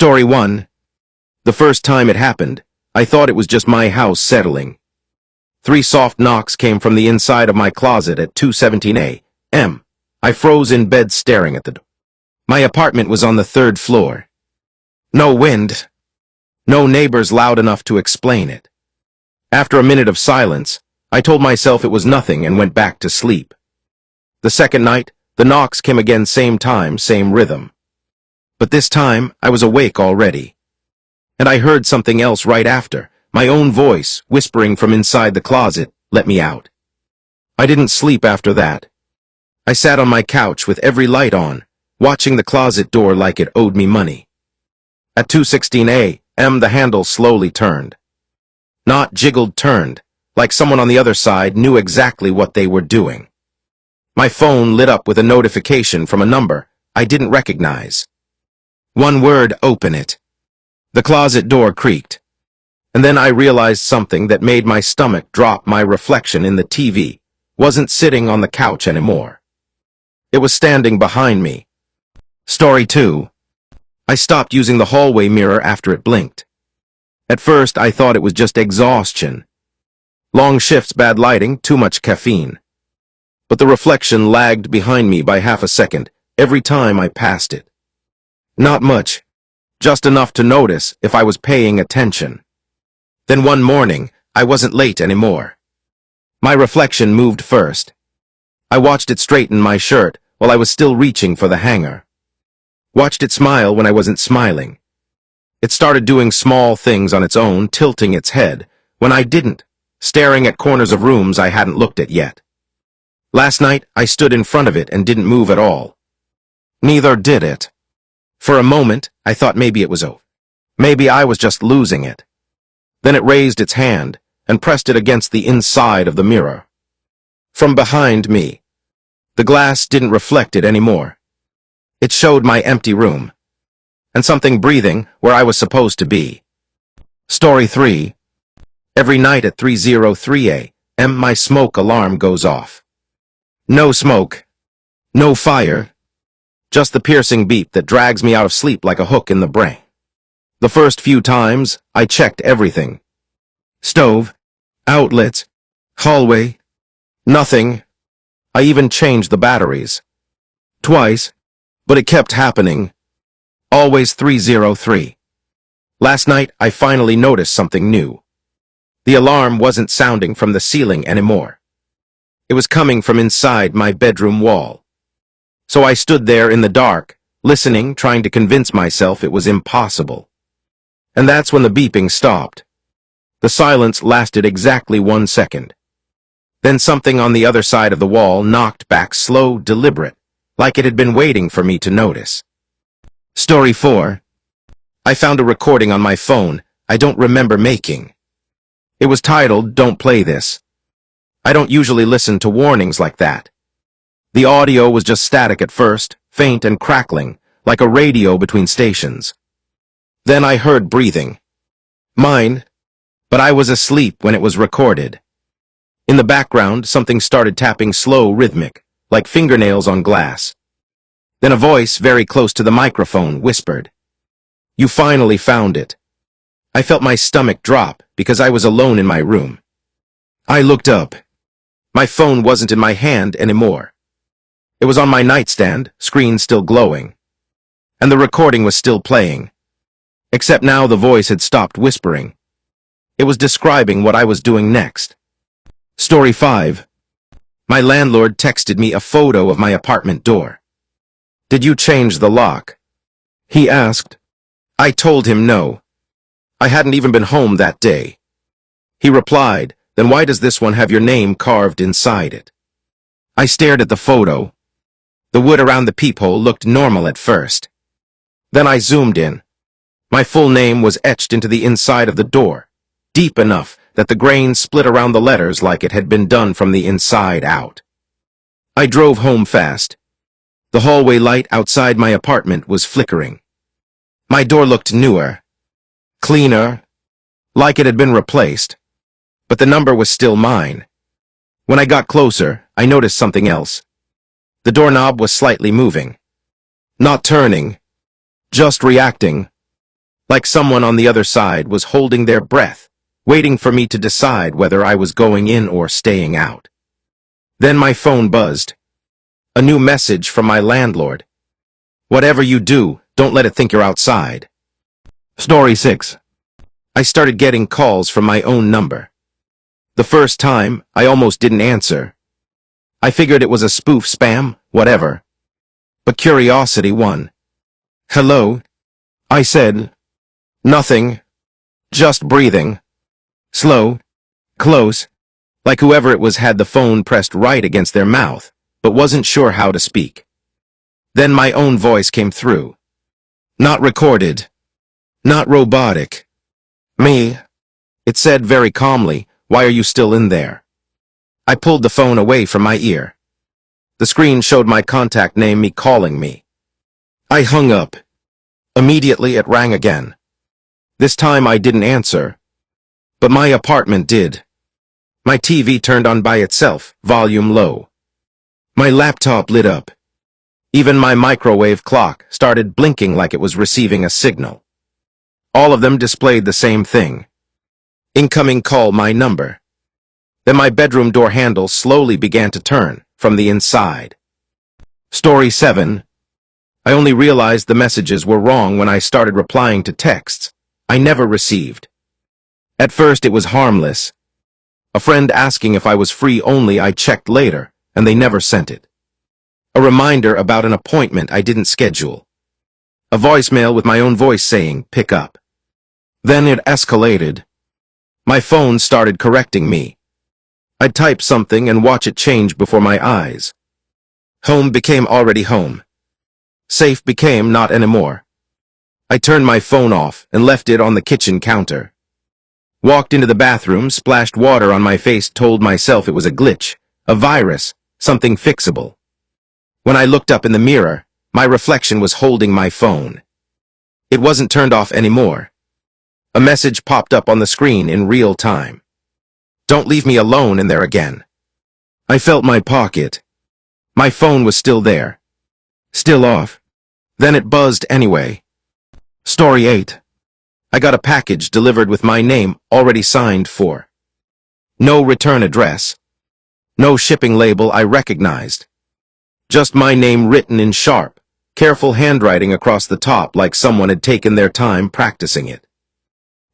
Story 1. The first time it happened, I thought it was just my house settling. 3 soft knocks came from the inside of my closet at 2:17 a.m. I froze in bed staring at the door. My apartment was on the 3rd floor. No wind. No neighbors loud enough to explain it. After a minute of silence, I told myself it was nothing and went back to sleep. The second night, the knocks came again, same time, same rhythm. But this time, I was awake already. And I heard something else right after, my own voice whispering from inside the closet, "Let me out." I didn't sleep after that. I sat on my couch with every light on, watching the closet door like it owed me money. At 2:16 a.m. the handle slowly turned. Not jiggled, turned, like someone on the other side knew exactly what they were doing. My phone lit up with a notification from a number I didn't recognize. One word: open it. The closet door creaked. And then I realized something that made my stomach drop. My reflection in the TV wasn't sitting on the couch anymore. It was standing behind me. Story 2. I stopped using the hallway mirror after it blinked. At first, I thought it was just exhaustion. Long shifts, bad lighting, too much caffeine. But the reflection lagged behind me by half a second every time I passed it. Not much, just enough to notice if I was paying attention. Then one morning, I wasn't late anymore. My reflection moved first. I watched it straighten my shirt while I was still reaching for the hanger. Watched it smile when I wasn't smiling. It started doing small things on its own, tilting its head when I didn't, staring at corners of rooms I hadn't looked at yet. Last night, I stood in front of it and didn't move at all. Neither did it. For a moment, I thought maybe it was over. Maybe I was just losing it. Then it raised its hand and pressed it against the inside of the mirror. From behind me, the glass didn't reflect it anymore. It showed my empty room, and something breathing where I was supposed to be. Story 3. Every night at 3:03 a.m. my smoke alarm goes off. No smoke. No fire. Just the piercing beep that drags me out of sleep like a hook in the brain. The first few times, I checked everything. Stove, outlets, hallway, nothing. I even changed the batteries. Twice, but it kept happening. Always 3:03. Last night, I finally noticed something new. The alarm wasn't sounding from the ceiling anymore. It was coming from inside my bedroom wall. So I stood there in the dark, listening, trying to convince myself it was impossible. And that's when the beeping stopped. The silence lasted exactly 1 second. Then something on the other side of the wall knocked back, slow, deliberate, like it had been waiting for me to notice. Story 4. I found a recording on my phone I don't remember making. It was titled, "Don't Play This." I don't usually listen to warnings like that. The audio was just static at first, faint and crackling, like a radio between stations. Then I heard breathing. Mine, but I was asleep when it was recorded. In the background, something started tapping, slow, rhythmic, like fingernails on glass. Then a voice very close to the microphone whispered, "You finally found it." I felt my stomach drop because I was alone in my room. I looked up. My phone wasn't in my hand anymore. It was on my nightstand, screen still glowing. And the recording was still playing. Except now the voice had stopped whispering. It was describing what I was doing next. Story 5. My landlord texted me a photo of my apartment door. "Did you change the lock?" he asked. I told him no. I hadn't even been home that day. He replied, "Then why does this one have your name carved inside it?" I stared at the photo. The wood around the peephole looked normal at first. Then I zoomed in. My full name was etched into the inside of the door, deep enough that the grain split around the letters like it had been done from the inside out. I drove home fast. The hallway light outside my apartment was flickering. My door looked newer, cleaner, like it had been replaced. But the number was still mine. When I got closer, I noticed something else. The doorknob was slightly moving. Not turning, just reacting, like someone on the other side was holding their breath, waiting for me to decide whether I was going in or staying out. Then my phone buzzed. A new message from my landlord. Whatever you do, don't let it think you're outside. Story 6. I started getting calls from my own number. The first time, I almost didn't answer. I figured it was a spoof spam, whatever. But curiosity won. Hello? I said. Nothing. Just breathing. Slow. Close. Like whoever it was had the phone pressed right against their mouth, but wasn't sure how to speak. Then my own voice came through. Not recorded. Not robotic. Me. It said very calmly, "Why are you still in there?" I pulled the phone away from my ear. The screen showed my contact name, me calling me. I hung up. Immediately it rang again. This time I didn't answer. But my apartment did. My TV turned on by itself, volume low. My laptop lit up. Even my microwave clock started blinking like it was receiving a signal. All of them displayed the same thing. Incoming call, my number. Then my bedroom door handle slowly began to turn from the inside. Story 7. I only realized the messages were wrong when I started replying to texts I never received. At first it was harmless. A friend asking if I was free only. I checked later, and they never sent it. A reminder about an appointment I didn't schedule. A voicemail with my own voice saying, "Pick up." Then it escalated. My phone started correcting me. I'd type something and watch it change before my eyes. Home became already home. Safe became not anymore. I turned my phone off and left it on the kitchen counter. Walked into the bathroom, splashed water on my face, told myself it was a glitch, a virus, something fixable. When I looked up in the mirror, my reflection was holding my phone. It wasn't turned off anymore. A message popped up on the screen in real time. Don't leave me alone in there again. I felt my pocket. My phone was still there. Still off. Then it buzzed anyway. Story 8. I got a package delivered with my name already signed for. No return address. No shipping label I recognized. Just my name written in sharp, careful handwriting across the top like someone had taken their time practicing it.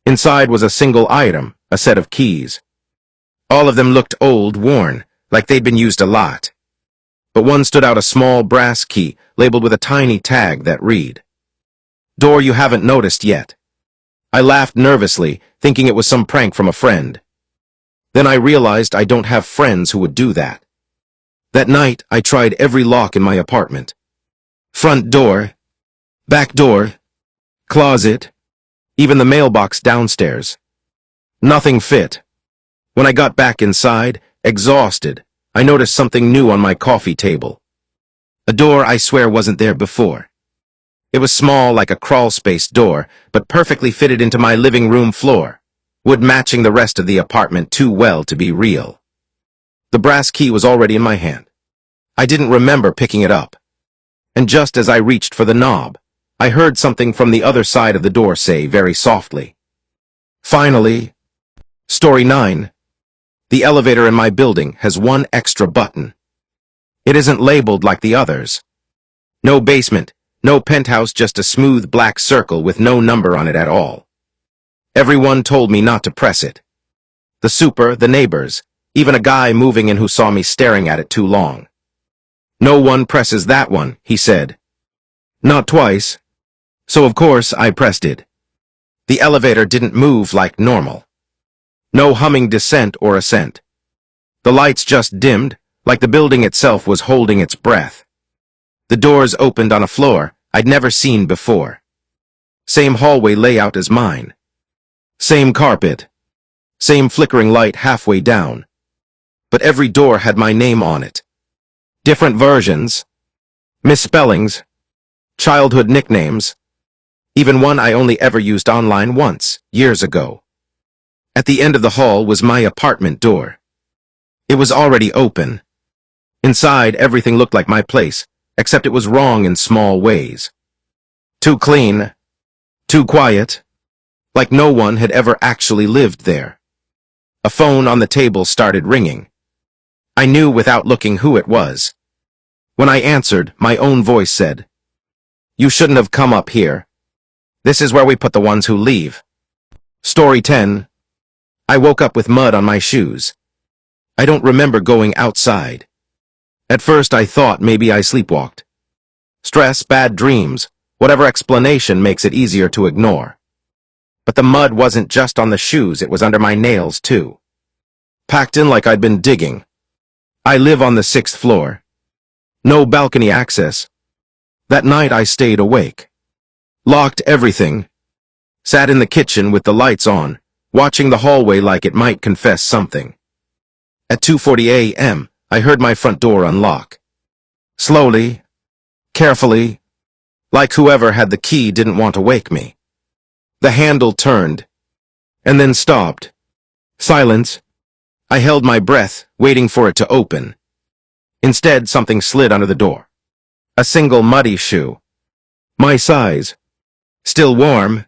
Inside was a single item, a set of keys. All of them looked old, worn, like they'd been used a lot. But one stood out, a small brass key, labeled with a tiny tag that read, "Door you haven't noticed yet." I laughed nervously, thinking it was some prank from a friend. Then I realized I don't have friends who would do that. That night, I tried every lock in my apartment. Front door, back door, closet, even the mailbox downstairs. Nothing fit. When I got back inside, exhausted, I noticed something new on my coffee table. A door I swear wasn't there before. It was small, like a crawl-space door, but perfectly fitted into my living room floor, wood matching the rest of the apartment too well to be real. The brass key was already in my hand. I didn't remember picking it up. And just as I reached for the knob, I heard something from the other side of the door say very softly, "Finally." Story 9. The elevator in my building has one extra button. It isn't labeled like the others. No basement, no penthouse, just a smooth black circle with no number on it at all. Everyone told me not to press it. The super, the neighbors, even a guy moving in who saw me staring at it too long. "No one presses that one," he said. Not twice. So of course I pressed it. The elevator didn't move like normal. No humming descent or ascent. The lights just dimmed, like the building itself was holding its breath. The doors opened on a floor I'd never seen before. Same hallway layout as mine. Same carpet. Same flickering light halfway down. But every door had my name on it. Different versions. Misspellings. Childhood nicknames. Even one I only ever used online once, years ago. At the end of the hall was my apartment door. It was already open. Inside, everything looked like my place, except it was wrong in small ways. Too clean. Too quiet. like no one had ever actually lived there. A phone on the table started ringing. I knew without looking who it was. When I answered, my own voice said, "You shouldn't have come up here. This is where we put the ones who leave." Story 10. I woke up with mud on my shoes. I don't remember going outside. At first I thought maybe I sleepwalked. Stress, bad dreams, whatever explanation makes it easier to ignore. But the mud wasn't just on the shoes, it was under my nails too. Packed in like I'd been digging. I live on the 6th floor. No balcony access. That night I stayed awake. Locked everything. Sat in the kitchen with the lights on, watching the hallway like it might confess something. At 2:40 a.m., I heard my front door unlock. Slowly, carefully, like whoever had the key didn't want to wake me. The handle turned, and then stopped. Silence. I held my breath, waiting for it to open. Instead, something slid under the door. A single muddy shoe. My size. Still warm,